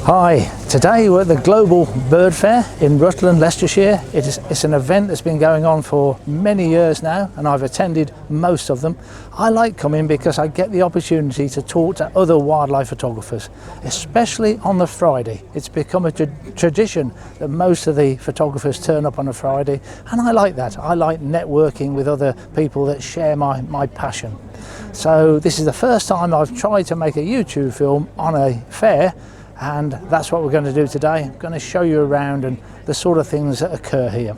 Hi, today we're at the Global Birdfair in Rutland, Leicestershire. It's an event that's been going on for many years now, and I've attended most of them. I like coming because I get the opportunity to talk to other wildlife photographers, especially on the Friday. It's become a tradition that most of the photographers turn up on a Friday, and I like that. I like networking with other people that share my passion. So this is the first time I've tried to make a YouTube film on a fair, and that's what we're going to do today. I'm going to show you around and the sort of things that occur here.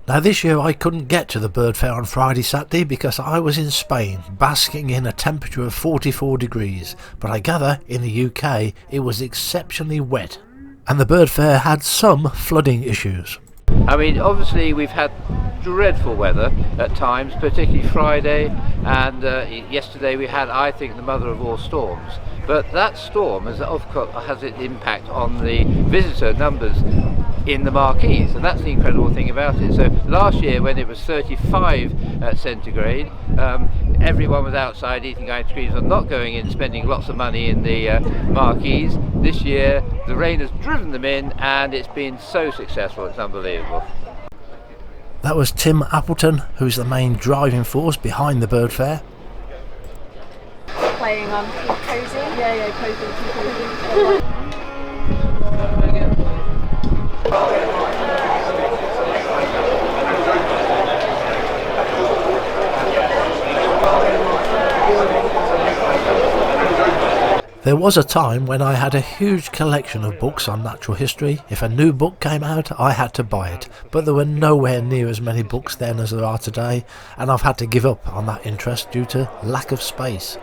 Now this year I couldn't get to the bird fair on Friday, Saturday because I was in Spain basking in a temperature of 44 degrees, but I gather in the UK it was exceptionally wet and the bird fair had some flooding issues. I mean, obviously we've had dreadful weather at times, particularly Friday, and yesterday we had, I think, the mother of all storms. But that storm has its impact on the visitor numbers in the marquees, and that's the incredible thing about it. So last year, when it was 35 centigrade, everyone was outside eating ice creams and not going in spending lots of money in the marquees. This year the rain has driven them in, and it's been so successful, it's unbelievable. That was Tim Appleton, who's the main driving force behind the bird fair. Playing on Keep Cozy? Yeah, Cozy. There was a time when I had a huge collection of books on natural history. If a new book came out, I had to buy it, but there were nowhere near as many books then as there are today, and I've had to give up on that interest due to lack of space.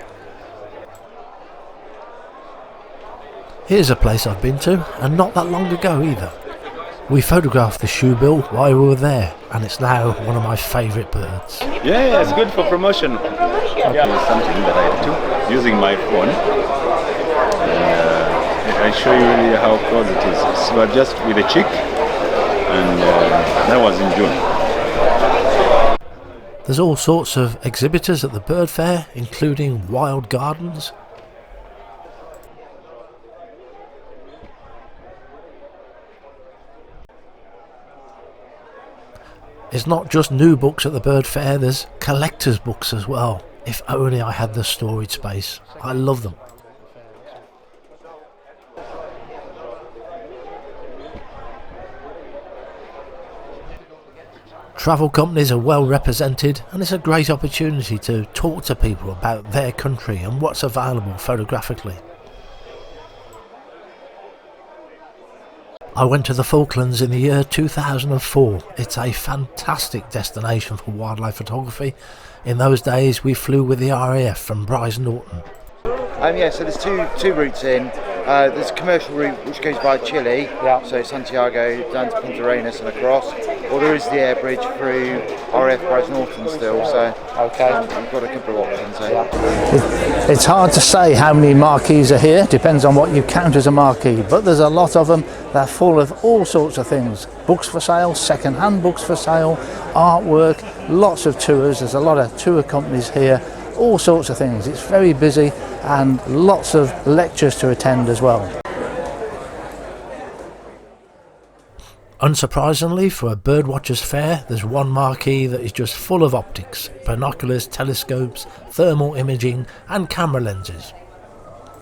Here's a place I've been to, and not that long ago either. We photographed the shoebill while we were there, and it's now one of my favourite birds. Yeah, it's good for promotion. Yeah, it's something that I do using my phone. I show you really how close it is. So just with a chick, and that was in June. There's all sorts of exhibitors at the bird fair, including wild gardens. It's not just new books at the bird fair, there's collector's books as well. If only I had the storage space. I love them. Travel companies are well represented, and it's a great opportunity to talk to people about their country and what's available photographically. I went to the Falklands in the year 2004. It's a fantastic destination for wildlife photography. In those days we flew with the RAF from Brize Norton. Yeah, so there's two routes in. There's a commercial route which goes by Chile, so Santiago down to Punta Arenas and across, or there is the air bridge through RAF Brize Norton still, so we've got a couple of options there. It's hard to say how many marquees are here, depends on what you count as a marquee, but there's a lot of them. They're full of all sorts of things. Books for sale, second-hand books for sale, artwork, lots of tours. There's a lot of tour companies here, all sorts of things. It's very busy and lots of lectures to attend as well. Unsurprisingly, for a birdwatcher's fair, there's one marquee that is just full of optics, binoculars, telescopes, thermal imaging and camera lenses.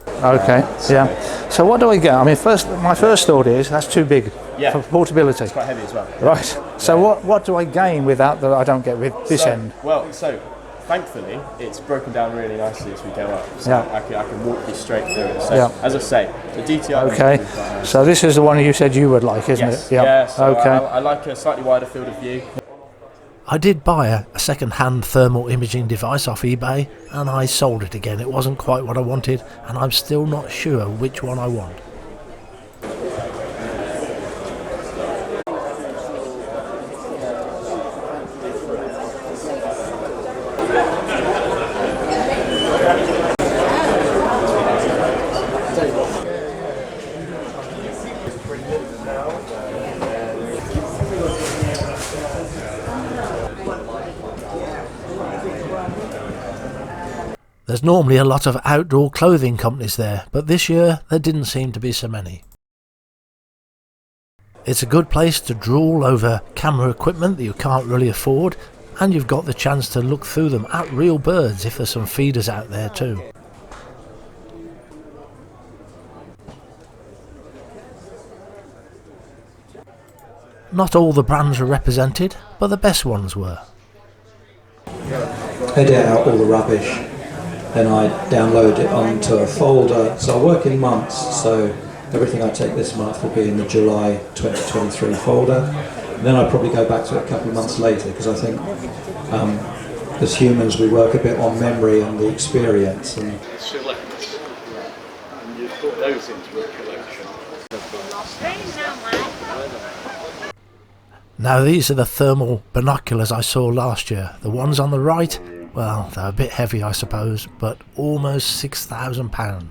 Okay, yeah. So what do I get? I mean, my first thought is that's too big for portability. It's quite heavy as well. Right. So what do I gain with that I don't get with this end? Well, so thankfully it's broken down really nicely as we go up. So I can walk you straight through it. So as I say, the DTI. Okay. So this is the one you said you would like, isn't it? Yeah. So I like a slightly wider field of view. I did buy a second-hand thermal imaging device off eBay, and I sold it again. It wasn't quite what I wanted, and I'm still not sure which one I want. There's normally a lot of outdoor clothing companies there, but this year there didn't seem to be so many. It's a good place to drool over camera equipment that you can't really afford, and you've got the chance to look through them at real birds if there's some feeders out there too. Not all the brands are represented, but the best ones were. Edit out all the rubbish, then I download it onto a folder. So I work in months, so everything I take this month will be in the July 2023 folder. And then I probably go back to it a couple of months later, because I think as humans we work a bit on memory and the experience. And Select, and you put those into a collection. Now these are the thermal binoculars I saw last year. The ones on the right, well, they're a bit heavy I suppose, but almost £6,000.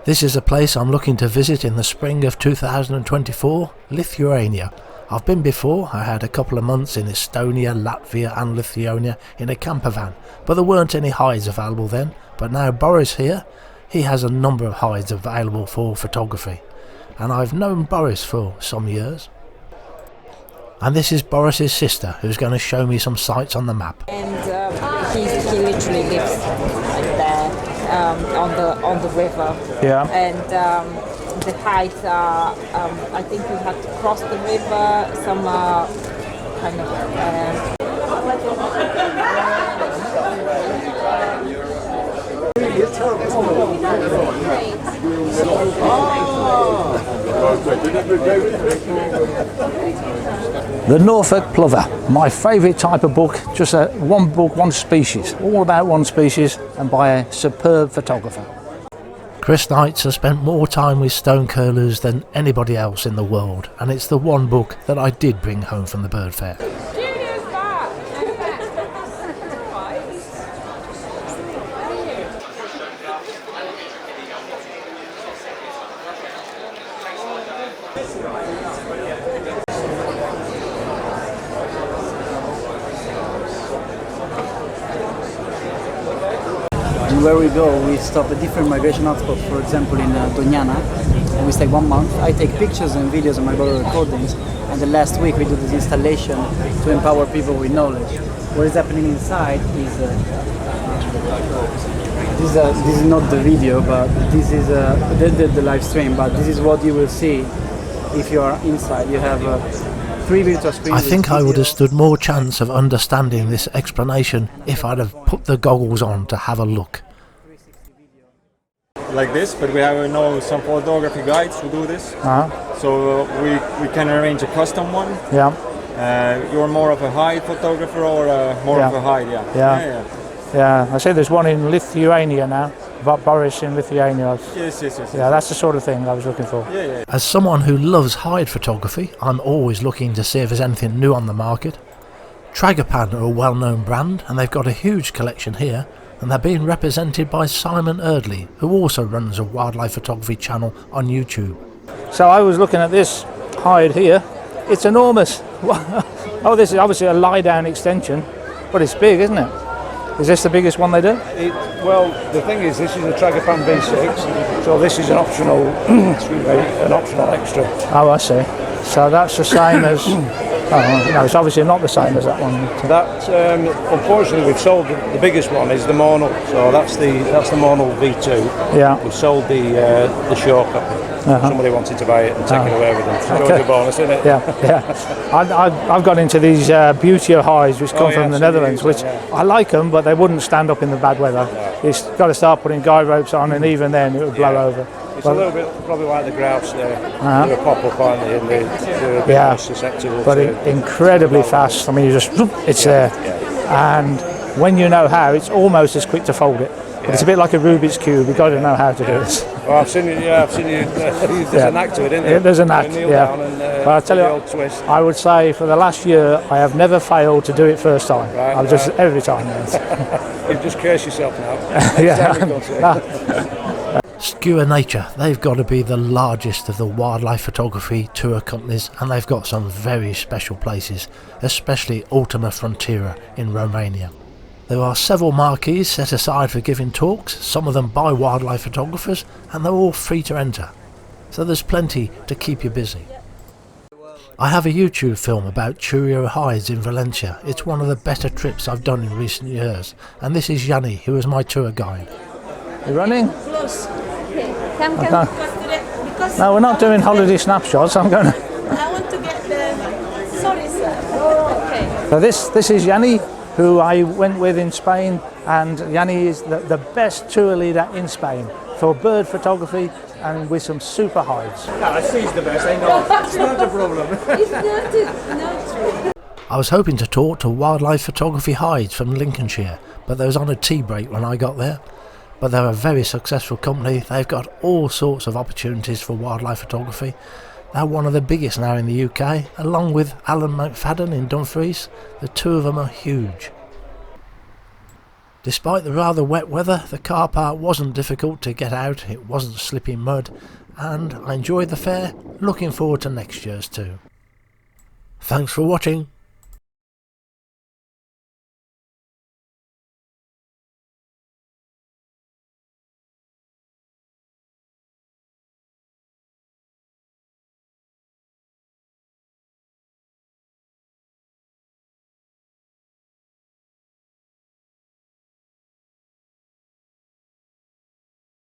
This is a place I'm looking to visit in the spring of 2024, Lithuania. I've been before. I had a couple of months in Estonia, Latvia and Lithuania in a camper van, but there weren't any hides available then. But now Boris here, he has a number of hides available for photography, and I've known Boris for some years. And this is Boris's sister, who's going to show me some sites on the map. And he literally lives like there on the river. Yeah. And the heights are, I think we have to cross the river. Some are kind of. The Norfolk Plover, my favourite type of book, just one book, one species, all about one species and by a superb photographer. Chris Knights has spent more time with stone curlews than anybody else in the world, and it's the one book that I did bring home from the Birdfair. Where we go, we stop at different migration hotspots, for example in Doñana, and we stay 1 month. I take pictures and videos and my brother recordings, and the last week we do this installation to empower people with knowledge. What is happening inside is, this is not the video, but this is the live stream, but this is what you will see if you are inside. You have 3 virtual screens. I think I would have stood more chance of understanding this explanation if I'd have put the goggles on to have a look. Like this, but we have some photography guides who do this. So we can arrange a custom one. Yeah. You're more of a hide photographer or more of a hide? Yeah, I see there's one in Lithuania now. Boris in Lithuania. Yes. Yeah, that's the sort of thing I was looking for. Yeah. As someone who loves hide photography, I'm always looking to see if there's anything new on the market. Tragopan are a well-known brand, and they've got a huge collection here, and they're being represented by Simon Eardley, who also runs a wildlife photography channel on YouTube. So I was looking at this hide here. It's enormous. Oh, this is obviously a lie-down extension, but it's big, isn't it? Is this the biggest one they do? Well, the thing is, this is a Tragopan V6, so this is an optional, an optional extra. Oh, I see. So that's the same as. Oh, no, it's obviously not the same as that one. That, unfortunately, we've sold the biggest one is the Monal, so that's the Monal V2. Yeah. We've sold the short copy. Somebody wanted to buy it and take it away with them. Okay. A bonus, isn't it? Yeah. I've got into these beauty hides which come from the Netherlands, which I like them, but they wouldn't stand up in the bad weather. You've got to start putting guide ropes on, and even then it would blow over. It's a little bit probably like the grouse there. They're a pop-up, aren't they? And they're a bit more susceptible. But incredibly fast. I mean, you just, it's there. And when you know how, it's almost as quick to fold it. But it's a bit like a Rubik's Cube, you've got to know how to do it. Well, I've seen you, there's a knack to it, isn't there? There's a knack, yeah. But I tell you what, I would say for the last year, I have never failed to do it first time. Right, I've just, every time. You've just cursed yourself now. Skewer Nature, they've got to be the largest of the wildlife photography tour companies, and they've got some very special places, especially Ultima Frontiera in Romania. There are several marquees set aside for giving talks, some of them by wildlife photographers, and they're all free to enter. So there's plenty to keep you busy. I have a YouTube film about Churio hides in Valencia. It's one of the better trips I've done in recent years, and this is Yanni, who is my tour guide. You running? Close. Okay. Come. Because no, we're not doing holiday snapshots. I'm going to... I want to get the... Sorry, sir. Oh, okay. So this is Yanni, who I went with in Spain, and Yanni is the best tour leader in Spain for bird photography and with some super hides. No, she's the best, I know. It's not a problem. It's not true. I was hoping to talk to Wildlife Photography Hides from Lincolnshire, but they was on a tea break when I got there. But they're a very successful company. They've got all sorts of opportunities for wildlife photography. They're one of the biggest now in the UK, along with Alan McFadden in Dumfries. The two of them are huge. Despite the rather wet weather, the car park wasn't difficult to get out, it wasn't slippy mud, and I enjoyed the fair, looking forward to next year's too. Thanks for watching.